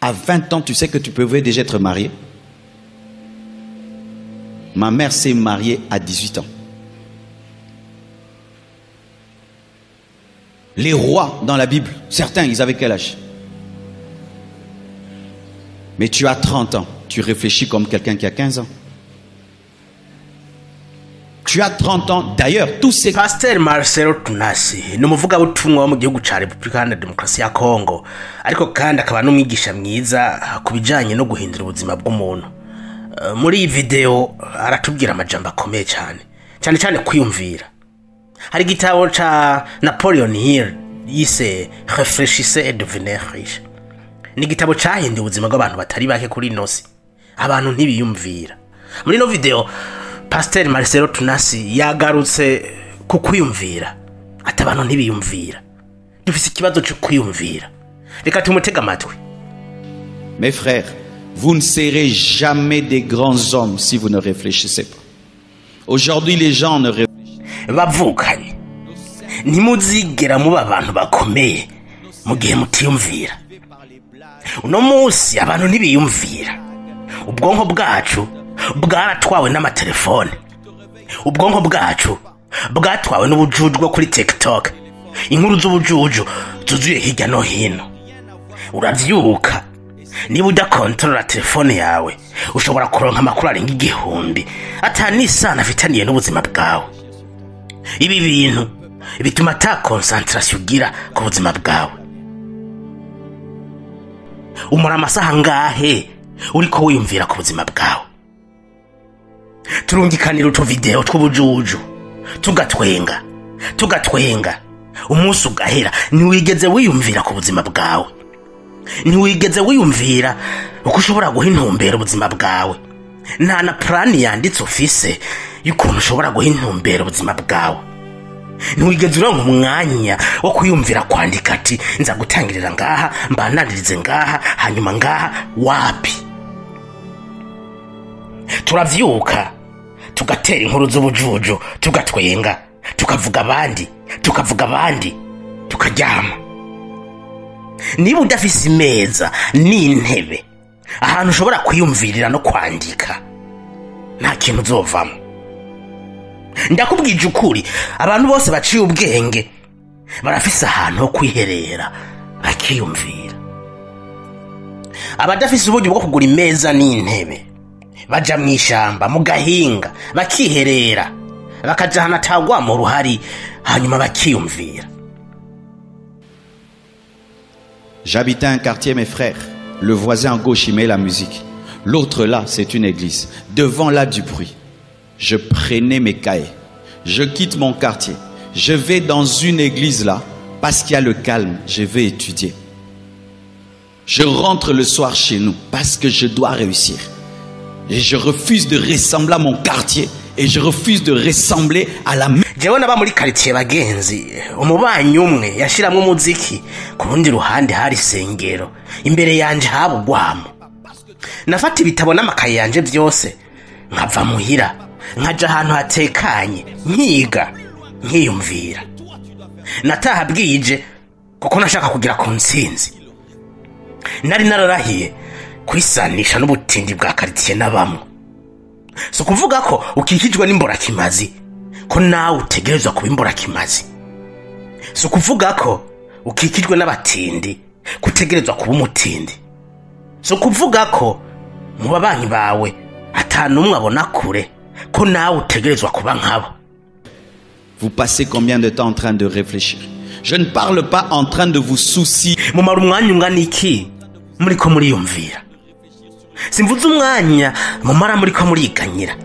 À 20 ans, tu sais que tu pouvais déjà être marié? Ma mère s'est mariée à 18 ans. Les rois dans la Bible, certains, ils avaient quel âge? Mais tu as 30 ans, tu réfléchis comme quelqu'un qui a 15 ans. Tu as 30 ans, d'ailleurs, tous ces... Pasteur Marcelo Tunasi ni umuvugabutumwa wo mu gihugu ca Repubulika Iharanira Demokarasi ya Kongo, ariko kandi akaba n'umwigisha mwiza ku bijanye no guhindura ubuzima bw'umuntu. Muri iyi video aratubwira amajambo akomeye cyane cyane kwiyumvira. Hari igitabo ca Napoleon Hill yise Réfléchissez et devenez riche. Ni igitabo cahinduye ubuzima bw'abantu batari bake kuri nosi. Abantu ntibiyumvira. Muri no video Pasteur Marcelo Tunasi yagarutse ku kwiyumvira. Ati abantu ntibiyumvira. Dufise ikibazo cyo kwiyumvira. Reka tumutega amatwi. Mes frères, vous ne serez jamais des grands hommes si vous ne réfléchissez pas. Aujourd'hui, les gens ne réfléchissent pas. Bavukanye. Nimuzigera muba abantu bakomeye mu gihe mutiyumvira. Uno munsi abantu ntibiyumvira. Ubwonko bwacu bwaratwawe n'amatelefone. Ubwonko bwacu bwatwawe n'ubujuju bwo kuri TikTok. Inkuru z'ubujuju zuzuye hirya no hino. Uravyuka niba udakontorora telefone yawe ushobora kuronka amakuru arenga 1000 atanisana afitaniye n'ubuzima bwawe. Ibi bintu bituma ta concentration ugira ku buzima bwawe. Umara amasaha ngahe uriko wiyumvira ku buzima bwawe? Turungikanira utu video tw'ubujuju tugatwenga umunsi ugahera ntiwigeze wiyumvira ku buzima bwawe. Ntiwigeze wiyumvira uko ushobora guha intumbero ubuzima bwawe. Nta na plan yanditse ufise y'ukuntu ushobora guha intumbero ubuzima bwawe. Ntiwigeze uronka umwanya wo kwiyumvira kwandika ati nza gutangirira ngaha mbananirize ngaha hanyuma ngaha wapi. Turavyuka tugatera inkuru z'ubujuju tugatwenga tukavuga abandi tukaryama. Niba udafise imeza n'intebe ahantu ushobora kwiyumvirira no kwandika nta kintu uzovamo. Ndakubwije ukuri, abantu bose baciye ubwenge barafise ahantu ho kwiherera bakiyumvira. Abadafise uburyo bwo kugura imeza n'intebe baja mw'ishamba mu gahinga bakiherera bakaja hana tagwa mu ruhari hanyuma bakiyumvira. J'habitais un quartier, mes frères. Le voisin à gauche, il met la musique. L'autre là, c'est une église. Devant là, du bruit. Je prenais mes cahiers. Je quitte mon quartier. Je vais dans une église là, parce qu'il y a le calme. Je vais étudier. Je rentre le soir chez nous, parce que je dois réussir. Et je refuse de ressembler à mon quartier. Et je refuse de ressembler à la... Jewe naba muri quartier bagenzi, umubanyi umwe yashiramwe umuziki, ku rundi ruhande hari sengero, imbere yanje habugwamo. Nafata ibitabo n'amakaye yanje byose, nkava muhira, nkaja ahantu hatekanye, nkiga, nkiyumvira. Nataha bwije kuko nashaka kugira ku ntsinzi. Nari nararahiye kwisanisha n'ubutindi bwa quartier nabamwe. So kuvuga ko ukikijwe n'imborakimazi ko nawe utegerezwa kuba imborakimazi. So kuvuga ko ukikijwe n'abatindi kutegerezwa kuba umutindi. So kuvuga ko mu babanyi bawe atanumwe abona kure ko nawe utegerezwa kuba nkabo. Vous passez combien de temps en train de réfléchir? Je ne parle pas en train de vous soucier. Mumara umwanya ungana iki muriko muriyumvira? Simvuze umwanya mumara muriko muriganyira.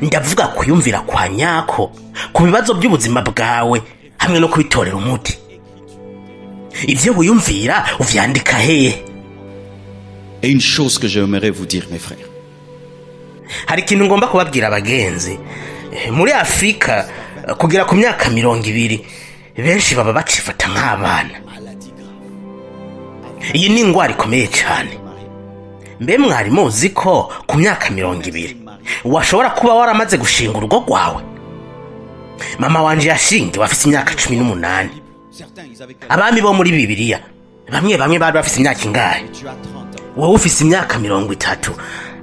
Ndavuga kuyumvira kwa nyako ku bibazo by'ubuzima bwawe hamwe no kubitorera umuti. Ivyo wiyumvira uvyandika hehe? Et une chose que j'aimerais vous dire, mes frères. Hari ikintu ngomba kubabwira abagenzi. Muri Afrika kugira ku myaka 20 benshi baba bacifata nk'abana. Iyi ni ingwara ikomeye cyane. Mbe mwari muzi ko ku myaka 20 washobora kuba waramaze gushinga urugo rwawe? Mama wanje yashingiwe afite imyaka 18. Abami bo muri Bibiliya bamwe bari bafite imyaka ingahe? wowe ufise imyaka 30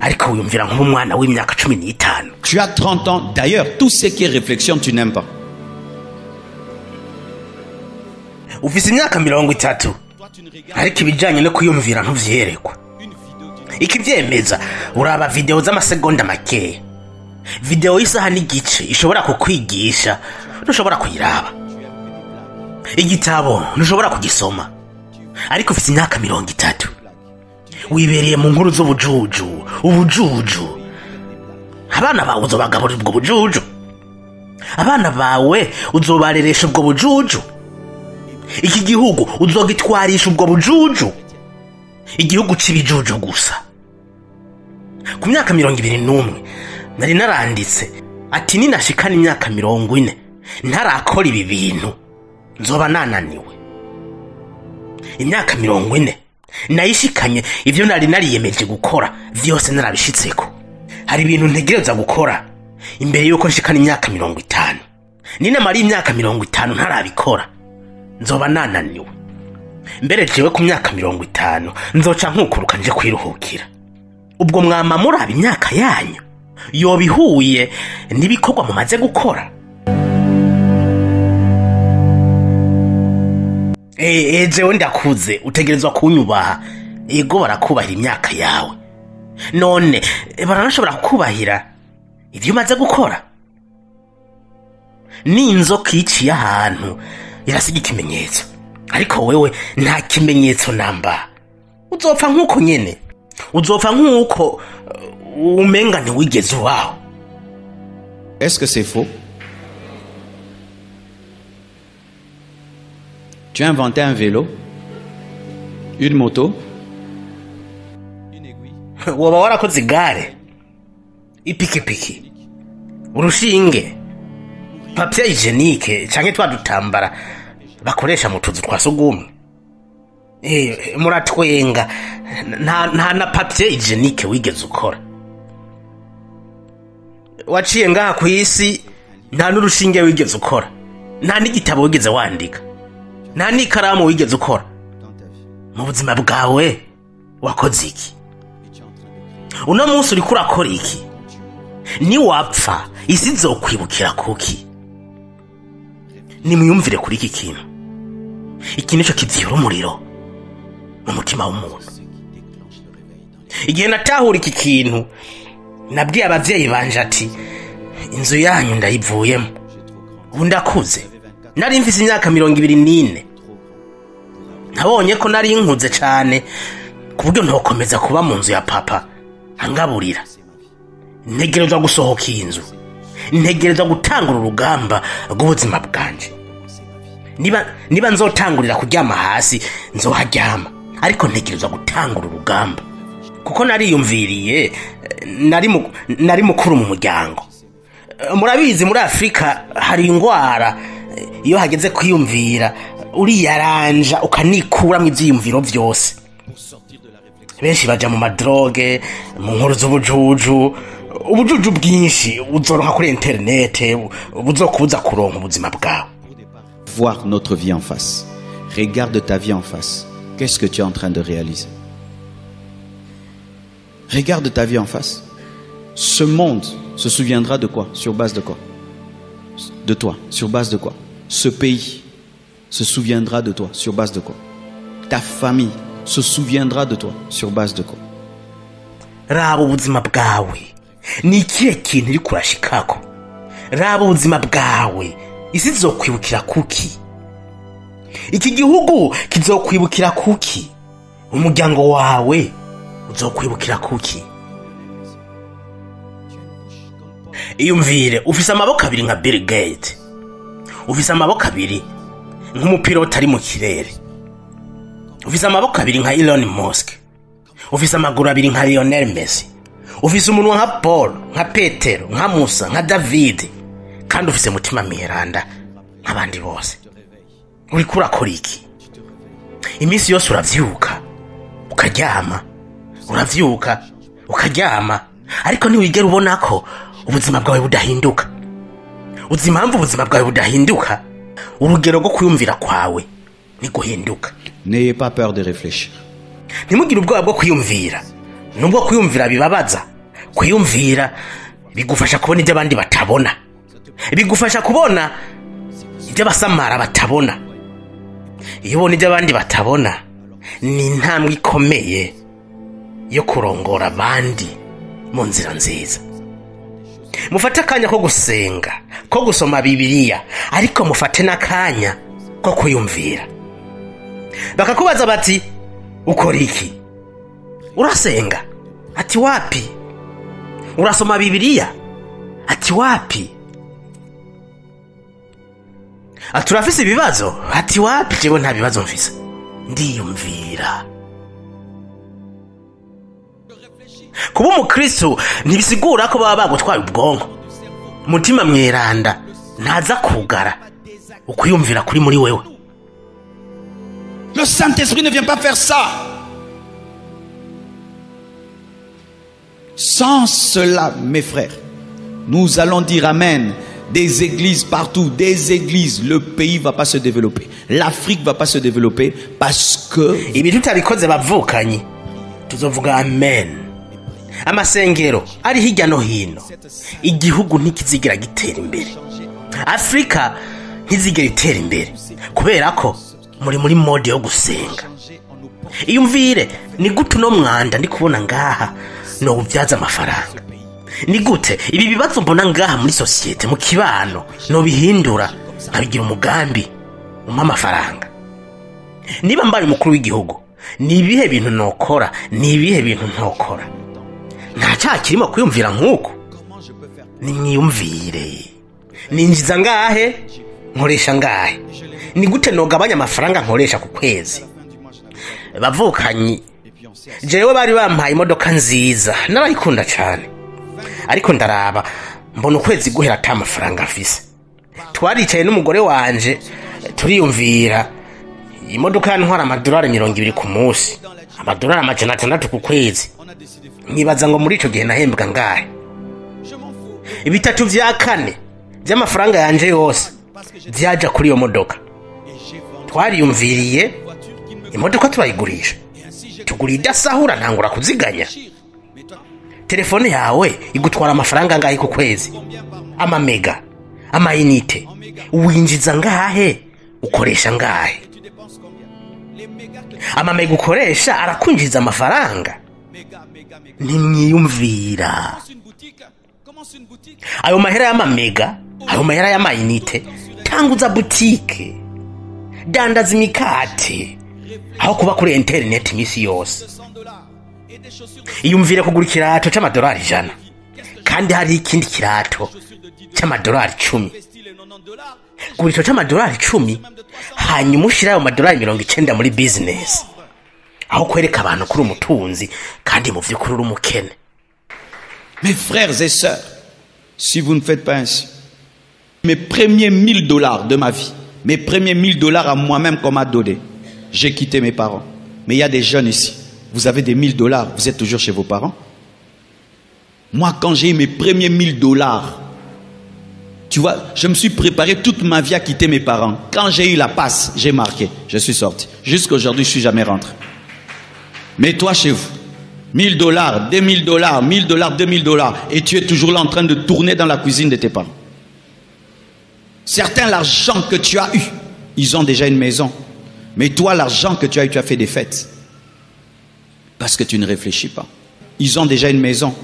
ariko wiyumvira nk'umwana w'imyaka 15. Tu as 30 ans. D'ailleurs, tout ce qui est réflexion, tu n'aimes pas. Ufise imyaka 30 ariko ibijanye no kwiyumvira ntuvyerekwa. Ikivyemeza uraba video z'amasegonda makeya. Video isaha n'igice ishobora kukwigisha, ntushobora kuyiraba. Igitabo ntushobora kugisoma. Ariko ufite imyaka 30 wibereye mu nkuru ubujuju. Abana bawe uzobagaburira ubwo bujuju. Abana bawe uzobareresha ubwo bujuju. Iki gihugu uzogitwarisha ubwo bujuju. Igihugu c'ibijuju gusa. Ku myaka 21 nari naranditse ati ninashikana imyaka 40 ntarakora ibi bintu nzoba nananiwe. Imyaka 40 nayishikanye ivyo nari nariyemeje gukora vyose narabishitseko. Hari ibintu ntegereza gukora imbere yuko nshikana imyaka 50. Ninamara imyaka 50 ntarabikora nzoba nananiwe. Mbere jewe ku myaka 50 nzoca nkukuruka nje kwiruhukira. Ubwo mwama muraba imyaka yanyu yobihuye nibikorwa mumaze gukora. Jewe ndakuze utegerezwa kunyubaha. Ego barakubahira imyaka yawe. None baranashobora kukubahira ivyo umaze gukora. N'inzoka iciye ahantu irasiga ikimenyetso, ariko wewe nta kimenyetso namba. Uzopfa nk'uko nyene. Uzopfa nk'uko umenga ntiwigeze ubaho. Est-ce que c'est faux? Tu as inventé un vélo, une moto, une aiguille. Woba warakoze igare, ipikipiki, urushinge, papier hygienique canke twa dutambara bakoresha mu tuzu twa sugumwe. Muratwenga nta na papier hygienique wigeze ukora. Waciye ngaha ku isi nta n'urushinge wigeze ukora. Nta n'igitabo wigeze wandika. Nta n'ikaramu wigeze ukora. Mu buzima bwawe wakoze iki? Uno munsi uri kurakora iki? Ni wapfa isi nzokwibukira kuki? Nimuyumvire kuri iki kintu. Iki nico kivyura umuriro mu mutima w'umuntu. Igihe natahura iki kintu nabwiye abavyeyi banje ati inzu yanyu ndayivuyemo. Ubu ndakuze. Nari mfise imyaka 24. Nabonye ko nari nkuze cyane kuburyo ntokomeza kuba mu nzu ya papa angaburira. Ntegerezwa gusohoka inzu. Ntegerezwa gutangura urugamba rw'ubuzima bwanje. Niba nzotangurira kuryama hasi nzoharyama, ariko ntegerezwa gutangura urugamba kuko nariyumviriye nari mukuru mu muryango. Murabizi muri Afrika hari ingwara iyo hageze kwiyumvira uriyaranja ukanikura mu ivyiyumviro vyose. Benshi baja mu madroge, mu nkuru z'ubujuju bwinshi uzoronka kuri internet buzokubuza kuronka ubuzima bwawe. Voir notre vie en face. Regarde ta vie en face. Qu'est-ce que tu es en train de réaliser? Regarde ta vie en face. Ce monde se souviendra de quoi? Sur base de quoi? De toi. Sur base de quoi? Ce pays se souviendra de toi. Sur base de quoi? Ta famille se souviendra de toi. Sur base de quoi? Raba ubuzima bwawe. Ni ikihe kintu uri kurashikako? Raba ubuzima bwawe. Isi izokwibukira kuki? Iki gihugu kizokwibukira kuki? Umuryango wawe uzokwibukira kuki? Iyumvire ufise amaboko abiri nka Bill Gates. Ufise amaboko abiri nk'umupilota ari mu kirere. Ufise amaboko abiri nka Elon Musk. Ufise amaguru abiri nka Lionel Messi. Ufise umunwa nka Paul, nka Petero, nka Musa, nka David. Kandi ufise mutima mieranda nk'abandi bose. Uri kurakora iki? Imisi yose uravyuka ukaryama, uravyuka ukaryama, ariko ntiwigera ubona ko ubuzima bwawe budahinduka. Uzi impamvu ubuzima bwawe budahinduka? Urugero rwo kuyumvira kwawe ni guhinduka. N'ayez pas peur de réfléchir. ntimugire ubwoba bwo kwiyumvira, nubwo kwiyumvira bibabaza. Kwiyumvira bigufasha kubona ibyo abandi batabona, bigufasha kubona ibyo abasamara batabona. Iyo ubona ibyo abandi batabona, ni intambwe ikomeye yo kurongora abandi mu nzira nziza. Mufate akanya ko gusenga, ko gusoma Bibiliya, ariko mufate n'akanya ko kwiyumvira. Bakakubaza bati, ukora iki? Urasenga? Ati wapi. Urasoma Bibiliya? Ati wapi. Ati urafise ibibazo? Ati wapi. Jewe nta bibazo mfise, ndiyumvira. Kuba umukristo ntibisigura ko baba bagutwaye ubwonko. Mutima mweranda ntaza kugara ukwiyumvira kuri muri wewe. Le Saint-Esprit ne vient pas faire ça. Sans cela, mes frères, nous allons dire amen. Des églises partout, des églises, le pays va pas se développer. L'Afrique va pas se développer parce que ibi tutabikoze bavukanyi tuzovuga amen. Amasengero ari hirya no hino, igihugu ntikizigira gitera imbere, Afrika ntizigera itera imbere kubera ko muri mode yo gusenga. Iyumvire ni gute no mwanda ndi kubona ngaha no ubyaza amafaranga. Ni gute ibi bibazo mbona ngaha muri societe mu kibano no bihindura nkabigira umugambi umpa amafaranga. Niba mbaye umukuru w'igihugu, ni ibihe bintu nokora, ni ibihe bintu ntokora. Nta cyakirimo kwiyumvira nk'uko. Ninyiyumvire, ninjiza ngahe, nkoresha ngahe, ni gute nogabanya amafaranga nkoresha ku kwezi. Bavukanyi jewe bari bampaye imodoka nziza, narayikunda cyane, ariko ndaraba mbona ukwezi guhera ata amafaranga afise. Twaricaye n'umugore wanje turiyumvira, imodoka yantwara amadolari 200 ku munsi, amadolari 600 ku kwezi. Nkibaza ngo muri ico gihe nahembwa ngahe. Ibitatu vya kane by'amafaranga yanje yose byaja kuri iyo modoka. Twariyumviriye imodoka turayigurisha, tugura idasahura ntangura kuziganya. Telefone yawe igutwara amafaranga ngahe ku kwezi? Amamega, amayinite, uwinjiza ngahe, ukoresha ngahe? Amamega ukoresha arakunjiza amafaranga. Nimwiyumvira. Ayo mahera y'amamega, ayo mahera y'amayinite, tanguza boutique, dandaza imikate, aho kuba kuri internet imisi yose. Iyumvire kugura ikirato c'amadolari 100, kandi hari ikindi kirato c'amadolari 10. Gura ico c'amadolari 10, hanyuma ushira ayo madolari 90 muri business, aho kwereka abantu kuri umutunzi kandi mu vy'ukuri uri umukene. Mes frères et sœurs, si vous ne faites pas ainsi, mes premiers $1000 de ma vie, mes premiers $1000 à moi-même qu'on m'a donné, j'ai quitté mes parents. Mais il y a des jeunes ici, vous avez des $1000, vous êtes toujours chez vos parents. Moi, quand j'ai eu mes premiers $1000, tu vois, je me suis préparé toute ma vie à quitter mes parents. Quand j'ai eu la passe, j'ai marqué, je suis sorti. Jusqu'à aujourd'hui, je ne suis jamais rentré. Mais toi, chez vous, $1000, $2000, $1000, $2000, et tu es toujours là en train de tourner dans la cuisine de tes parents. Certains, l'argent que tu as eu, ils ont déjà une maison. Mais toi, l'argent que tu as eu, tu as fait des fêtes. Parce que tu ne réfléchis pas. Ils ont déjà une maison.